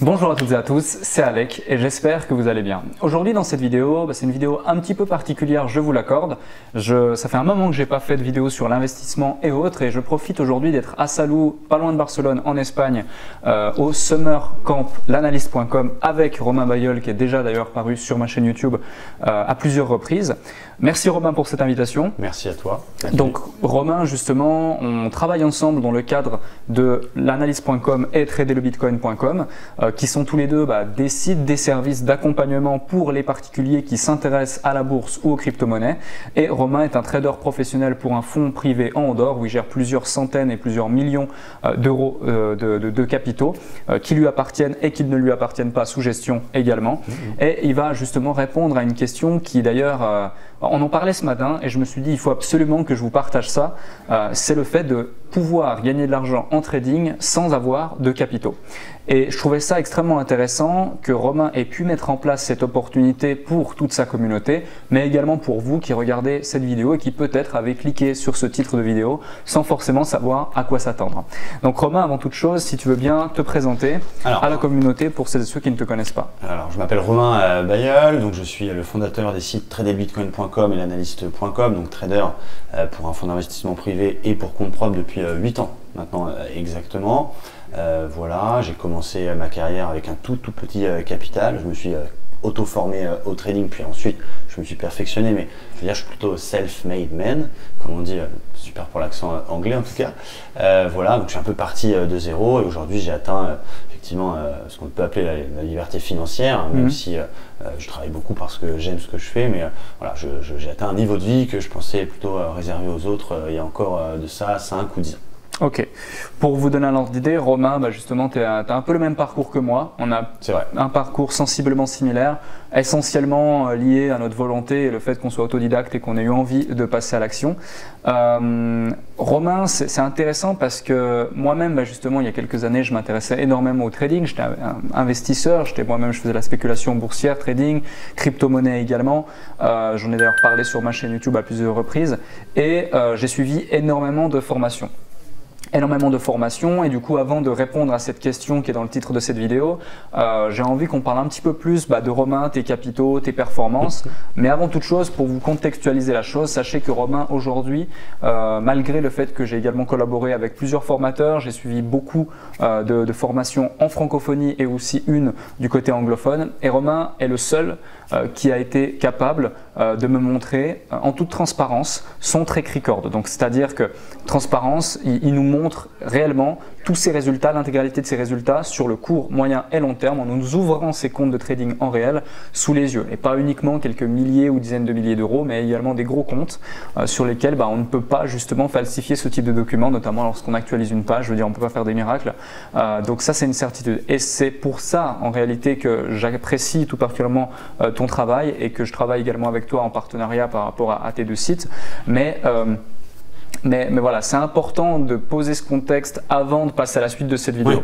Bonjour à toutes et à tous, c'est Alec et j'espère que vous allez bien. Aujourd'hui dans cette vidéo, c'est une vidéo un petit peu particulière, je vous l'accorde. Ça fait un moment que je n'ai pas fait de vidéo sur l'investissement et autres et je profite aujourd'hui d'être à Salou, pas loin de Barcelone, en Espagne, au Summer Camp l'analyste.com avec Romain Bailleul qui est déjà d'ailleurs paru sur ma chaîne YouTube à plusieurs reprises. Merci Romain pour cette invitation. Merci à toi. Donc Romain, justement, on travaille ensemble dans le cadre de l'analyste.com et traderlebitcoin.com qui sont tous les deux des sites, des services d'accompagnement pour les particuliers qui s'intéressent à la bourse ou aux crypto-monnaies. Et Romain est un trader professionnel pour un fonds privé en Andorre où il gère plusieurs centaines et plusieurs millions d'euros de capitaux qui lui appartiennent et qui ne lui appartiennent pas sous gestion également. Et il va justement répondre à une question qui d'ailleurs, on en parlait ce matin et je me suis dit il faut absolument que je vous partage ça, c'est le fait de pouvoir gagner de l'argent en trading sans avoir de capitaux. Et je trouvais ça extrêmement intéressant que Romain ait pu mettre en place cette opportunité pour toute sa communauté, mais également pour vous qui regardez cette vidéo et qui peut-être avez cliqué sur ce titre de vidéo sans forcément savoir à quoi s'attendre. Donc Romain, avant toute chose, si tu veux bien te présenter à la communauté pour celles et ceux qui ne te connaissent pas. Alors, je m'appelle Romain Bailleul, donc je suis le fondateur des sites traderlebitcoin.com et l'analyste.com, donc trader pour un fonds d'investissement privé et pour compte propre depuis 8 ans maintenant exactement. Voilà, j'ai commencé ma carrière avec un tout petit capital. Je me suis auto-formé au trading, puis ensuite je me suis perfectionné, mais je veux dire, je suis plutôt self-made man, comme on dit, super pour l'accent anglais en tout cas. Voilà, donc je suis un peu parti de zéro et aujourd'hui j'ai atteint effectivement ce qu'on peut appeler la liberté financière, même si je travaille beaucoup parce que j'aime ce que je fais, mais voilà, j'ai atteint un niveau de vie que je pensais plutôt réservé aux autres il y a encore de ça 5 ou 10 ans. Ok. Pour vous donner un ordre d'idée, Romain, justement, tu as un peu le même parcours que moi. On a un parcours sensiblement similaire, essentiellement lié à notre volonté et le fait qu'on soit autodidacte et qu'on ait eu envie de passer à l'action. Romain, c'est intéressant parce que moi-même, justement, il y a quelques années, je m'intéressais énormément au trading. J'étais un investisseur, moi-même, je faisais la spéculation boursière, trading, crypto-monnaie également. J'en ai d'ailleurs parlé sur ma chaîne YouTube à plusieurs reprises et j'ai suivi énormément de formations. Et du coup avant de répondre à cette question qui est dans le titre de cette vidéo, j'ai envie qu'on parle un petit peu plus de Romain, tes capitaux, tes performances. Mais avant toute chose, pour vous contextualiser la chose, sachez que Romain aujourd'hui, malgré le fait que j'ai également collaboré avec plusieurs formateurs, j'ai suivi beaucoup de formations en francophonie et aussi une du côté anglophone, et Romain est le seul qui a été capable de me montrer en toute transparence son track record. Donc c'est-à-dire que transparence, il nous montre réellement tous ses résultats, l'intégralité de ses résultats sur le court, moyen et long terme en nous ouvrant ses comptes de trading en réel sous les yeux. Et pas uniquement quelques milliers ou dizaines de milliers d'euros, mais également des gros comptes sur lesquels on ne peut pas justement falsifier ce type de documents, notamment lorsqu'on actualise une page. Je veux dire, on ne peut pas faire des miracles. Donc ça, c'est une certitude. Et c'est pour ça, en réalité, que j'apprécie tout particulièrement ton travail et que je travaille également avec toi en partenariat par rapport à tes deux sites. Mais voilà, c'est important de poser ce contexte avant de passer à la suite de cette vidéo.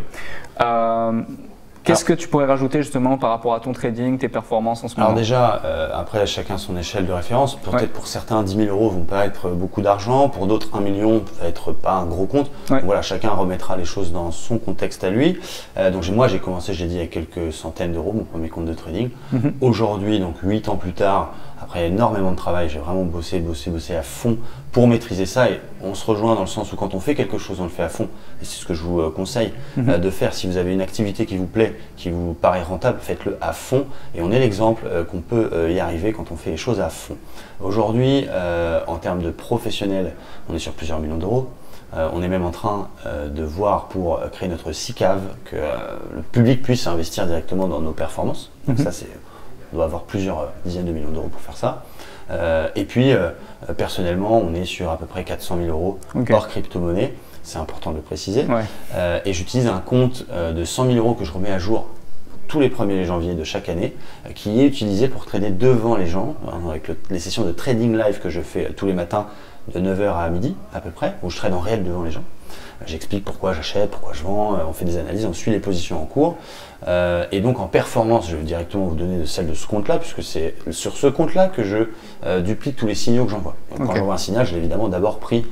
Qu'est-ce que tu pourrais rajouter justement par rapport à ton trading, tes performances en ce moment? Alors déjà, après chacun son échelle de référence. Peut-être pour certains 10 000 euros vont pas être beaucoup d'argent, pour d'autres 1 million va être pas un gros compte. Donc voilà, chacun remettra les choses dans son contexte à lui. Donc moi j'ai commencé, je l'ai dit, avec quelques centaines d'euros, mon premier compte de trading. Aujourd'hui, donc 8 ans plus tard, après énormément de travail, j'ai vraiment bossé à fond pour maîtriser ça, et on se rejoint dans le sens où quand on fait quelque chose, on le fait à fond, et c'est ce que je vous conseille de faire. Si vous avez une activité qui vous plaît, qui vous paraît rentable, faites-le à fond, et on est l'exemple qu'on peut y arriver quand on fait les choses à fond. Aujourd'hui, en termes de professionnels, on est sur plusieurs millions d'euros. On est même en train de voir pour créer notre SICAV, que le public puisse investir directement dans nos performances. Donc ça, on doit avoir plusieurs dizaines de millions d'euros pour faire ça. Et puis, personnellement, on est sur à peu près 400 000 euros hors crypto-monnaie. C'est important de le préciser. Et j'utilise un compte de 100 000 euros que je remets à jour tous les 1er janvier de chaque année, qui est utilisé pour trader devant les gens, avec les sessions de trading live que je fais tous les matins de 9 h à midi à peu près, où je trade en réel devant les gens. J'explique pourquoi j'achète, pourquoi je vends, on fait des analyses, on suit les positions en cours. Et donc en performance, je vais directement vous donner celle de ce compte-là, puisque c'est sur ce compte-là que je duplique tous les signaux que j'envoie. Quand j'envoie un signal, je l'ai évidemment d'abord pris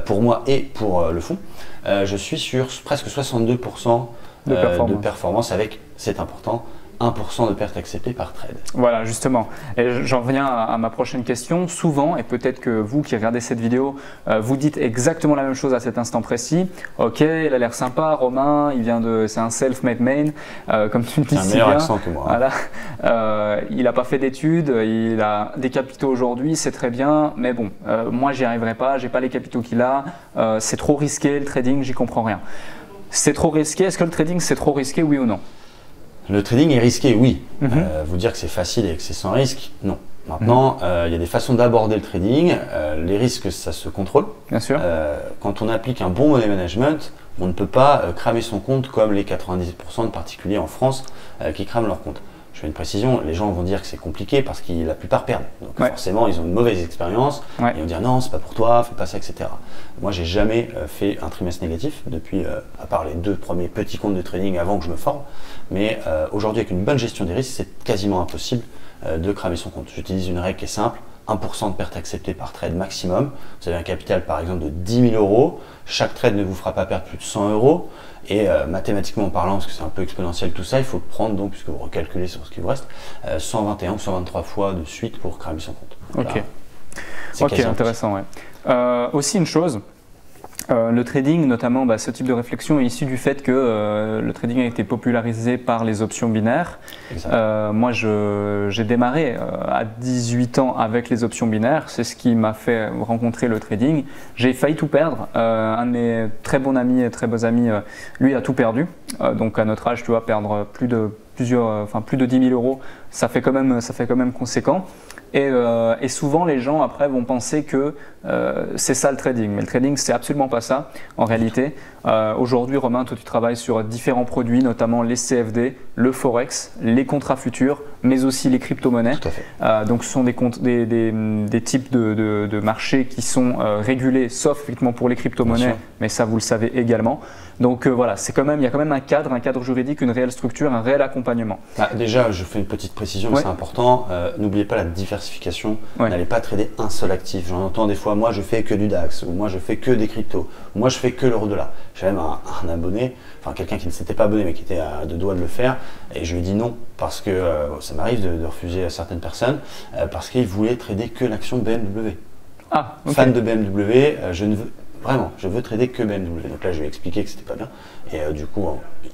pour moi et pour le fonds. Je suis sur presque 62% de performance avec, c'est important, 1% de perte acceptée par trade. Voilà, justement. Et j'en viens à ma prochaine question. Souvent, et peut-être que vous qui regardez cette vidéo, vous dites exactement la même chose à cet instant précis. Ok, il a l'air sympa, Romain, c'est un self-made man, comme tu le dis si bien. C'est un meilleur accent que moi. Voilà. Il n'a pas fait d'études, il a des capitaux aujourd'hui, c'est très bien, mais bon, moi j'y arriverai pas, j'ai pas les capitaux qu'il a, c'est trop risqué, le trading, j'y comprends rien. C'est trop risqué, est-ce que le trading c'est trop risqué, oui ou non? Le trading est risqué, oui. Vous dire que c'est facile et que c'est sans risque, non. Maintenant, il y a des façons d'aborder le trading. Les risques, ça se contrôle. Bien sûr. Quand on applique un bon money management, on ne peut pas cramer son compte comme les 90% de particuliers en France qui crament leur compte. Je fais une précision, les gens vont dire que c'est compliqué parce que la plupart perdent. Donc forcément, ils ont une mauvaise expérience et ils vont dire non, c'est pas pour toi, fais pas ça, etc. Moi, j'ai jamais fait un trimestre négatif depuis, à part les 2 premiers petits comptes de trading avant que je me forme. Mais aujourd'hui, avec une bonne gestion des risques, c'est quasiment impossible de cramer son compte. J'utilise une règle qui est simple, 1% de perte acceptée par trade maximum. Vous avez un capital par exemple de 10 000 euros. Chaque trade ne vous fera pas perdre plus de 100 euros. Et mathématiquement parlant, parce que c'est un peu exponentiel tout ça, il faut prendre donc, puisque vous recalculez sur ce qui vous reste, 121 ou 123 fois de suite pour cramer son compte. Voilà. Ok, intéressant. Ouais. Aussi une chose, le trading, notamment ce type de réflexion est issu du fait que le trading a été popularisé par les options binaires. Moi, j'ai démarré à 18 ans avec les options binaires. C'est ce qui m'a fait rencontrer le trading. J'ai failli tout perdre. Un de mes très bons amis et très beaux amis, lui, a tout perdu. Donc à notre âge, tu vois, perdre plus de 10 000 euros, ça fait quand même conséquent. Et souvent, les gens après vont penser que c'est ça le trading. Mais le trading, c'est absolument pas ça en réalité. Aujourd'hui, Romain, toi, tu travailles sur différents produits, notamment les CFD, le Forex, les contrats futurs, mais aussi les crypto-monnaies. Tout à fait. Donc, ce sont des types de marchés qui sont régulés, sauf effectivement pour les crypto-monnaies, mais ça, vous le savez également. Donc voilà, il y a quand même un cadre juridique, une réelle structure, un réel accompagnement. Déjà, je fais une petite précision, mais c'est important. N'oubliez pas la diversification. N'allez pas trader un seul actif. J'en entends des fois, moi je fais que du DAX, ou moi je fais que des cryptos, ou moi je fais que l'euro-dollar. J'ai même un abonné, enfin quelqu'un qui ne s'était pas abonné mais qui était à 2 doigts de le faire, et je lui ai dit non, parce que ça m'arrive de refuser à certaines personnes, parce qu'ils voulaient trader que l'action BMW. Ah, okay. Fan de BMW, je veux trader que BMW. Donc là, je lui ai expliqué que c'était pas bien. Et du coup,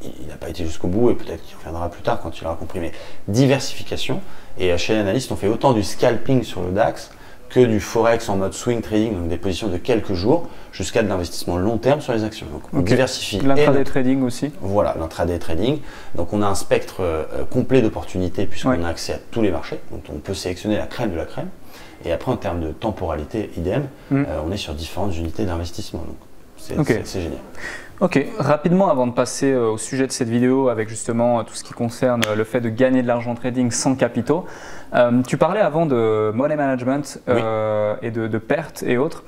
il n'a pas été jusqu'au bout et peut-être qu'il reviendra plus tard quand il aura compris. Mais diversification. Et chez l'analyste, on fait autant du scalping sur le DAX que du Forex en mode swing trading, donc des positions de quelques jours, jusqu'à de l'investissement long terme sur les actions. Donc on diversifie. L'intraday trading aussi. Voilà, l'intraday trading. Donc on a un spectre complet d'opportunités puisqu'on a accès à tous les marchés. Donc on peut sélectionner la crème de la crème. Et après, en termes de temporalité, idem, on est sur différentes unités d'investissement. Donc, c'est génial. Ok, rapidement avant de passer au sujet de cette vidéo avec justement tout ce qui concerne le fait de gagner de l'argent trading sans capitaux, tu parlais avant de money management et de pertes et autres.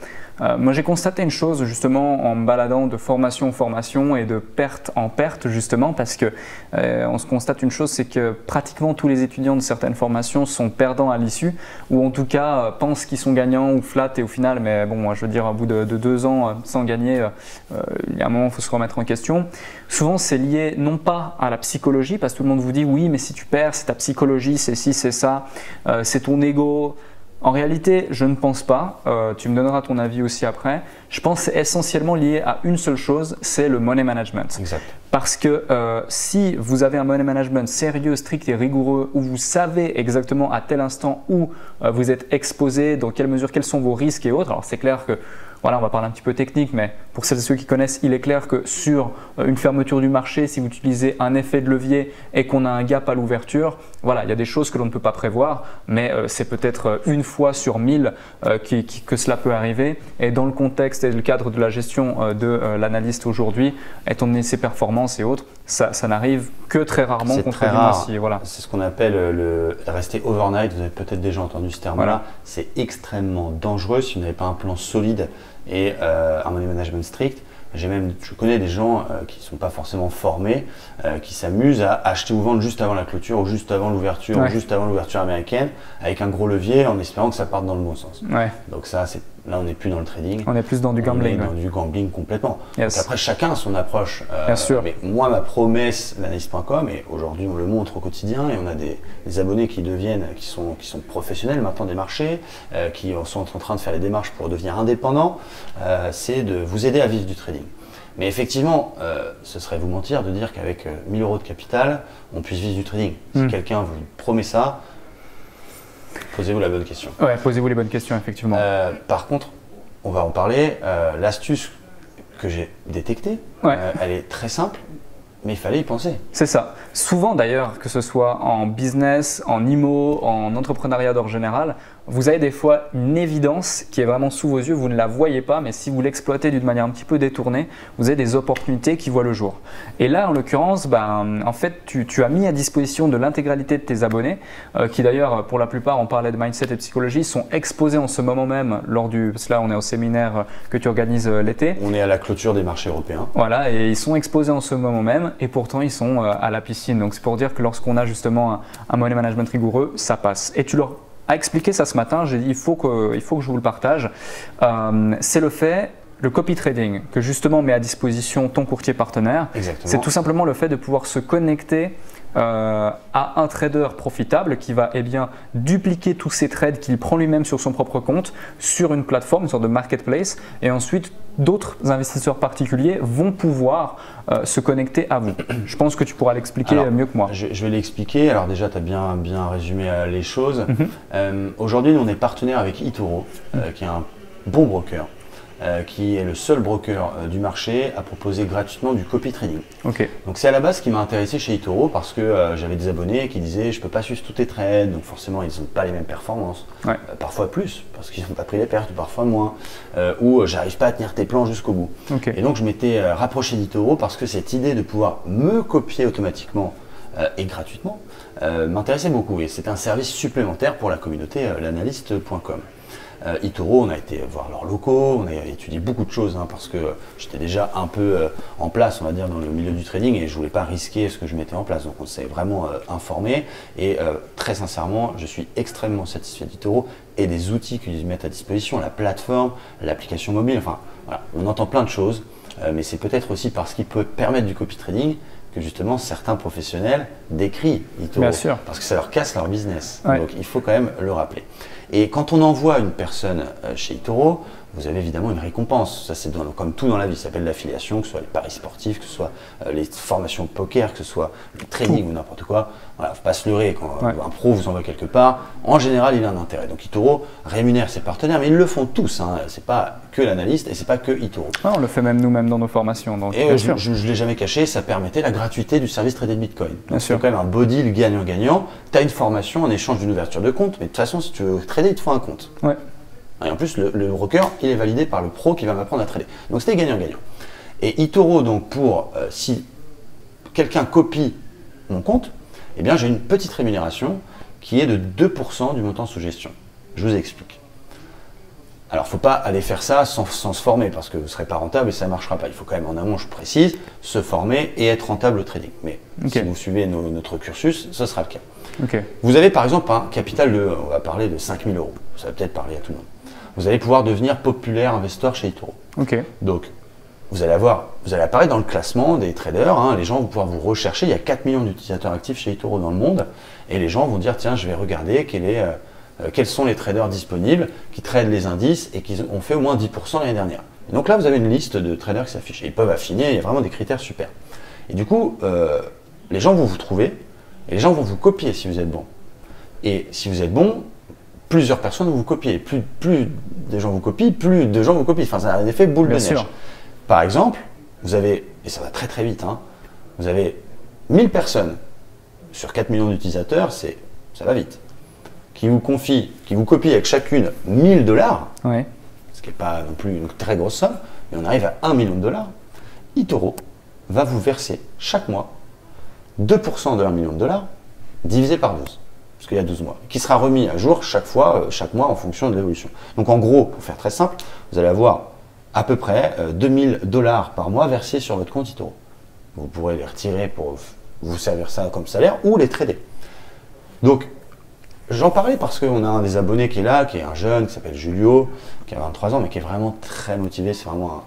Moi j'ai constaté une chose justement en me baladant de formation en formation et de perte en perte justement parce que on se constate une chose, c'est que pratiquement tous les étudiants de certaines formations sont perdants à l'issue ou en tout cas pensent qu'ils sont gagnants ou flat et au final, mais bon moi je veux dire au bout de 2 ans sans gagner, il y a un moment il faut se remettre en question. Souvent c'est lié non pas à la psychologie parce que tout le monde vous dit oui mais si tu perds c'est ta psychologie, c'est ci, c'est ça, c'est ton ego. En réalité, je ne pense pas, tu me donneras ton avis aussi après, je pense que c'est essentiellement lié à une seule chose, c'est le money management. Exact. Parce que si vous avez un money management sérieux, strict et rigoureux, où vous savez exactement à tel instant où vous êtes exposé, dans quelle mesure, quels sont vos risques et autres, alors c'est clair que voilà, on va parler un petit peu technique, mais pour celles et ceux qui connaissent, il est clair que sur une fermeture du marché, si vous utilisez un effet de levier et qu'on a un gap à l'ouverture, voilà, il y a des choses que l'on ne peut pas prévoir, mais c'est peut-être une fois sur 1000 que cela peut arriver. Et dans le contexte et le cadre de la gestion de l'analyste aujourd'hui, étant donné ses performances et autres, ça n'arrive que très rarement. C'est très rare. Voilà. C'est ce qu'on appelle le rester overnight. Vous avez peut-être déjà entendu ce terme-là. Voilà. C'est extrêmement dangereux si vous n'avez pas un plan solide et un money management strict. Je connais des gens qui ne sont pas forcément formés, qui s'amusent à acheter ou vendre juste avant la clôture ou juste avant l'ouverture ou juste avant l'ouverture américaine avec un gros levier en espérant que ça parte dans le bon sens. Donc ça, c'est Là, on n'est plus dans le trading. On est plus dans du gambling. On est dans du gambling complètement. Yes. Donc après, chacun a son approche. Bien sûr. Mais moi, ma promesse, l'analyste.com, et aujourd'hui, on le montre au quotidien, et on a des abonnés qui sont professionnels maintenant des marchés, qui sont en train de faire les démarches pour devenir indépendants, c'est de vous aider à vivre du trading. Mais effectivement, ce serait vous mentir de dire qu'avec 1000 euros de capital, on puisse vivre du trading. Si quelqu'un vous promet ça, posez-vous la bonne question. Ouais, posez-vous les bonnes questions, effectivement. Par contre, on va en parler. L'astuce que j'ai détectée, elle est très simple, mais il fallait y penser. C'est ça. Souvent d'ailleurs, que ce soit en business, en IMO, en entrepreneuriat d'ordre général, vous avez des fois une évidence qui est vraiment sous vos yeux, vous ne la voyez pas, mais si vous l'exploitez d'une manière un petit peu détournée, vous avez des opportunités qui voient le jour. Et là, en l'occurrence, en fait, tu as mis à disposition de l'intégralité de tes abonnés, qui d'ailleurs, pour la plupart, on parlait de mindset et psychologie, sont exposés en ce moment même parce que là, on est au séminaire que tu organises l'été. On est à la clôture des marchés européens. Voilà, et ils sont exposés en ce moment même, et pourtant, ils sont à la piscine. Donc, c'est pour dire que lorsqu'on a justement un money management rigoureux, ça passe. Et tu leur as expliqué ça ce matin, j'ai dit il faut que je vous le partage. C'est le copy trading que justement met à disposition ton courtier partenaire. C'est tout simplement le fait de pouvoir se connecter à un trader profitable qui va dupliquer tous ses trades qu'il prend lui-même sur son propre compte sur une plateforme, une sorte de marketplace, et ensuite d'autres investisseurs particuliers vont pouvoir se connecter à vous. Je pense que tu pourras l'expliquer mieux que moi. Je vais l'expliquer. Alors déjà, tu as bien résumé les choses. Aujourd'hui, nous, on est partenaire avec eToro, qui est un bon broker, qui est le seul broker du marché à proposer gratuitement du copy trading. Donc c'est à la base ce qui m'a intéressé chez eToro parce que j'avais des abonnés qui disaient je ne peux pas suivre tous tes trades, donc forcément ils n'ont pas les mêmes performances, parfois plus parce qu'ils n'ont pas pris les pertes, parfois moins, ou j'arrive pas à tenir tes plans jusqu'au bout. Et donc je m'étais rapproché d'eToro parce que cette idée de pouvoir me copier automatiquement et gratuitement m'intéressait beaucoup, et c'est un service supplémentaire pour la communauté l'analyste.com. eToro, on a été voir leurs locaux, on a étudié beaucoup de choses parce que j'étais déjà un peu en place, on va dire, dans le milieu du trading, et je ne voulais pas risquer ce que je mettais en place. Donc on s'est vraiment informé, et très sincèrement, je suis extrêmement satisfait d'eToro et des outils qu'ils mettent à disposition, la plateforme, l'application mobile, enfin voilà, on entend plein de choses, mais c'est peut-être aussi parce qu'il peut permettre du copy trading que justement certains professionnels décrient eToro, parce que ça leur casse leur business. Donc il faut quand même le rappeler. Et quand on envoie une personne chez eToro, vous avez évidemment une récompense. Ça, c'est comme tout dans la vie, ça s'appelle l'affiliation, que ce soit les paris sportifs, que ce soit les formations poker, que ce soit le trading ou n'importe quoi. Voilà, faut pas se leurrer. Quand un pro vous envoie quelque part, en général, il a un intérêt. Donc eToro rémunère ses partenaires, mais ils le font tous. C'est pas que l'analyste et c'est pas que eToro. On le fait même nous-mêmes dans nos formations. Donc, et je ne l'ai jamais caché, ça permettait la gratuité du service trading Bitcoin. C'est quand même un beau deal gagnant-gagnant. Tu as une formation en échange d'une ouverture de compte, mais de toute façon, si tu veux trader, il te faut un compte. Et en plus, le broker, il est validé par le pro qui va m'apprendre à trader. Donc c'était gagnant-gagnant. Et eToro, donc si quelqu'un copie mon compte, eh bien j'ai une petite rémunération qui est de 2% du montant sous gestion. Je vous explique. Alors, il ne faut pas aller faire ça sans se former parce que vous ne serez pas rentable et ça ne marchera pas. Il faut quand même, en amont, je précise, se former et être rentable au trading. Mais si vous suivez notre cursus, ce sera le cas. Vous avez par exemple un capital on va parler de 5 000 euros. Ça va peut-être parler à tout le monde. Vous allez pouvoir devenir populaire investor chez eToro. Donc, vous allez apparaître dans le classement des traders. Les gens vont pouvoir vous rechercher. Il y a 4 millions d'utilisateurs actifs chez eToro dans le monde. Et les gens vont dire, tiens, je vais regarder quels sont les traders disponibles qui tradent les indices et qui ont fait au moins 10% l'année dernière. Et donc là, vous avez une liste de traders qui s'affiche. Ils peuvent affiner, il y a vraiment des critères super. Et du coup, les gens vont vous trouver et les gens vont vous copier si vous êtes bon. Et si vous êtes bon, plusieurs personnes vont vous copier. Plus des gens vous copient, plus de gens vous copient. Enfin, ça a un effet boule de neige. Par exemple, vous avez, et ça va très très vite, vous avez 1000 personnes sur 4 millions d'utilisateurs, ça va vite, qui vous copient avec chacune 1000 $, ce qui n'est pas non plus une très grosse somme, et on arrive à 1 million de $. eToro va vous verser chaque mois 2% de 1 million de $ divisé par 12. Parce qu'il y a 12 mois, qui sera remis à jour chaque mois en fonction de l'évolution. Donc en gros, pour faire très simple, vous allez avoir à peu près 2000 $ par mois versés sur votre compte eToro. Vous pourrez les retirer pour vous servir ça comme salaire ou les trader. Donc J'en parlais parce qu'on a un des abonnés qui est là, qui est un jeune, qui s'appelle Julio, qui a 23 ans, mais qui est vraiment très motivé. C'est vraiment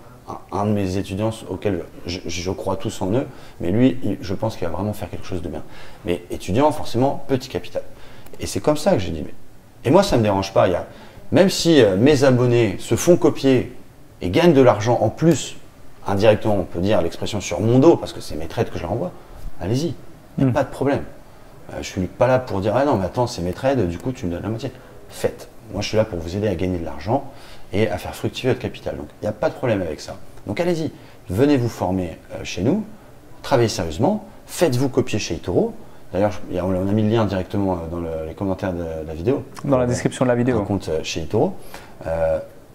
un de mes étudiants auxquels je crois tous en eux, mais lui, je pense qu'il va vraiment faire quelque chose de bien. Mais étudiant, forcément, petit capital. Et c'est comme ça que j'ai dit. Et moi, ça ne me dérange pas. Même si mes abonnés se font copier et gagnent de l'argent en plus, indirectement, on peut dire l'expression sur mon dos, parce que c'est mes trades que je leur envoie, allez-y, il n'y a pas de problème. Je ne suis pas là pour dire ah non, mais attends, c'est mes trades, du coup, tu me donnes la moitié. Faites. Moi, je suis là pour vous aider à gagner de l'argent et à faire fructifier votre capital. Donc, il n'y a pas de problème avec ça. Donc, allez-y, venez vous former chez nous, travaillez sérieusement, faites-vous copier chez eToro. D'ailleurs, on a mis le lien directement dans les commentaires de la vidéo. Dans la description de la vidéo. Un compte chez eToro.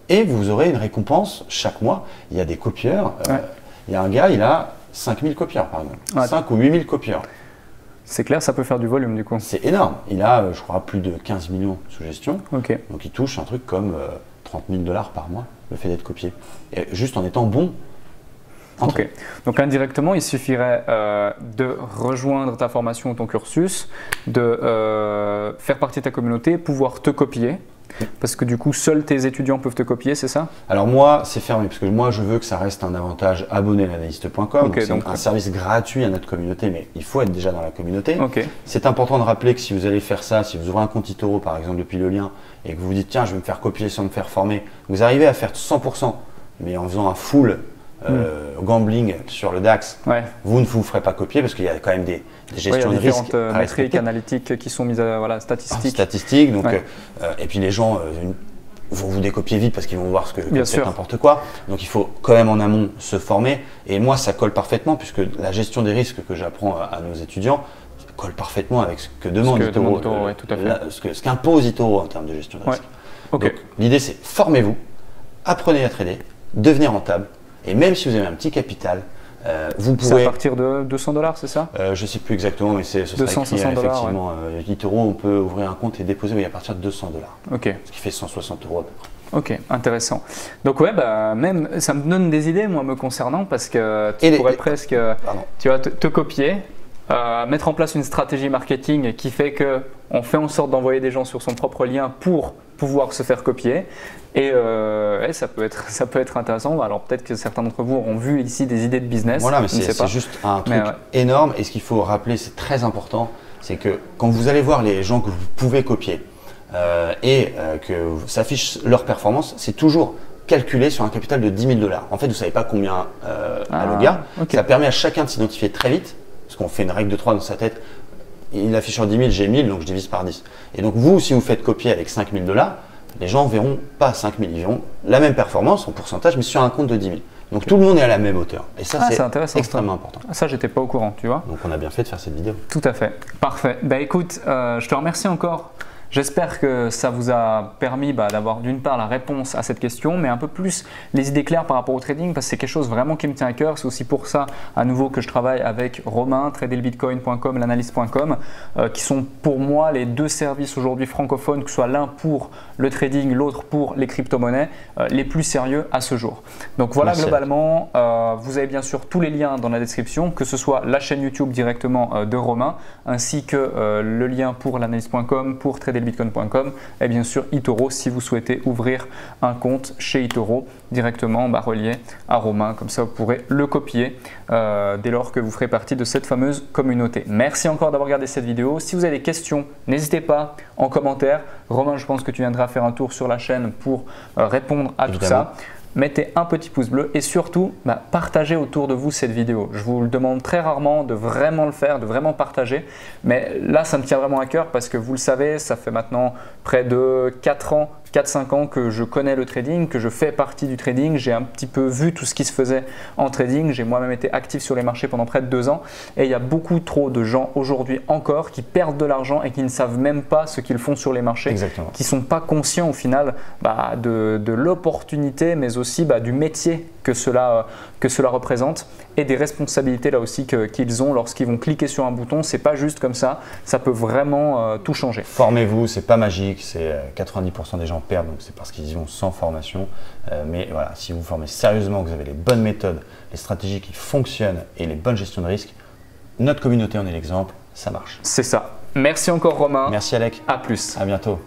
Et vous aurez une récompense chaque mois. Il y a des copieurs. Il y a un gars, il a 5000 copieurs par exemple. 5 ou 8000 copieurs. C'est clair, ça peut faire du volume du coup. C'est énorme. Il a, je crois, plus de 15 millions sous gestion. Okay. Donc il touche un truc comme 30 000 $ par mois, le fait d'être copié. Et juste en étant bon. Ok. Donc indirectement, il suffirait de rejoindre ta formation ou ton cursus, de faire partie de ta communauté, pouvoir te copier. Parce que du coup, seuls tes étudiants peuvent te copier, c'est ça? Alors moi, c'est fermé, parce que moi, je veux que ça reste un avantage abonné à l'analyste.com. Okay, c'est un service gratuit à notre communauté, mais il faut être déjà dans la communauté. Okay. C'est important de rappeler que si vous allez faire ça, si vous ouvrez un compte eToro, par exemple, depuis le lien, et que vous vous dites, tiens, je vais me faire copier sans me faire former, vous arrivez à faire 100%, mais en faisant un full gambling sur le DAX, vous ne vous ferez pas copier parce qu'il y a quand même des gestions de risque. Il y a différentes métriques analytiques qui sont mises à statistiques. Donc, et puis les gens vont vous décopier vite parce qu'ils vont voir ce que c'est n'importe quoi. Donc il faut quand même en amont se former. Et moi, ça colle parfaitement puisque la gestion des risques que j'apprends à nos étudiants colle parfaitement avec ce que demande eToro, ce qu'impose eToro en termes de gestion de risque. Donc l'idée, c'est formez-vous, apprenez à trader, devenez rentable. Et même si vous avez un petit capital, vous pouvez… C'est à partir de 200 $, c'est ça? Je ne sais plus exactement, mais ce sera écrit effectivement. eToro, on peut ouvrir un compte et déposer à partir de 200 $. Okay. Ce qui fait 160 € à peu près. Ok, intéressant. Donc même ça me donne des idées moi me concernant parce que tu pourrais presque tu vois, te copier, mettre en place une stratégie marketing qui fait qu'on fait en sorte d'envoyer des gens sur son propre lien pour pouvoir se faire copier et ça peut être intéressant. Alors peut-être que certains d'entre vous auront vu ici des idées de business. Voilà, mais c'est juste un truc énorme et ce qu'il faut rappeler, c'est très important, c'est que quand vous allez voir les gens que vous pouvez copier que s'affiche leur performance, c'est toujours calculé sur un capital de 10 000 $. En fait, vous ne savez pas combien a le gars. Okay. Ça permet à chacun de s'identifier très vite parce qu'on fait une règle de 3 dans sa tête. Il affiche en 10 000, j'ai 1000, donc je divise par 10. Et donc vous, si vous faites copier avec 5 000 $, les gens ne verront pas 5 000, ils verront la même performance en pourcentage, mais sur un compte de 10 000. Donc tout le monde est à la même hauteur. Et ça, c'est extrêmement important. Ça, j'étais pas au courant, tu vois. Donc on a bien fait de faire cette vidéo. Tout à fait. Parfait. Bah écoute, je te remercie encore. J'espère que ça vous a permis d'avoir d'une part la réponse à cette question, mais un peu plus les idées claires par rapport au trading parce que c'est quelque chose vraiment qui me tient à cœur. C'est aussi pour ça à nouveau que je travaille avec Romain, tradelbitcoin.com, l'analyste.com, qui sont pour moi les deux services aujourd'hui francophones, que ce soit l'un pour le trading, l'autre pour les crypto-monnaies, les plus sérieux à ce jour. Donc voilà. Merci. Globalement, vous avez bien sûr tous les liens dans la description, que ce soit la chaîne YouTube directement de Romain, ainsi que le lien pour l'analyste.com, pour tradelbitcoin.com et bien sûr eToro si vous souhaitez ouvrir un compte chez eToro directement relié à Romain, comme ça vous pourrez le copier dès lors que vous ferez partie de cette fameuse communauté. Merci encore d'avoir regardé cette vidéo. Si vous avez des questions, n'hésitez pas en commentaire. Romain, je pense que tu viendras faire un tour sur la chaîne pour répondre à tout ça. Mettez un petit pouce bleu et surtout partagez autour de vous cette vidéo. Je vous le demande très rarement de vraiment le faire, de vraiment partager. Mais là, ça me tient vraiment à cœur parce que vous le savez, ça fait maintenant près de 4-5 ans que je connais le trading, que je fais partie du trading. J'ai un petit peu vu tout ce qui se faisait en trading. J'ai moi-même été actif sur les marchés pendant près de 2 ans. Et il y a beaucoup trop de gens aujourd'hui encore qui perdent de l'argent et qui ne savent même pas ce qu'ils font sur les marchés. Exactement. Qui ne sont pas conscients au final de l'opportunité, mais aussi du métier que cela représente et des responsabilités là aussi qu'ils ont lorsqu'ils vont cliquer sur un bouton. C'est pas juste comme ça peut vraiment tout changer. Formez-vous, c'est pas magique, c'est 90% des gens perdent, donc c'est parce qu'ils y vont sans formation. Mais voilà, si vous vous formez sérieusement, que vous avez les bonnes méthodes, les stratégies qui fonctionnent et les bonnes gestions de risque, notre communauté en est l'exemple, ça marche. C'est ça. Merci encore Romain. Merci Alec. À plus. À bientôt.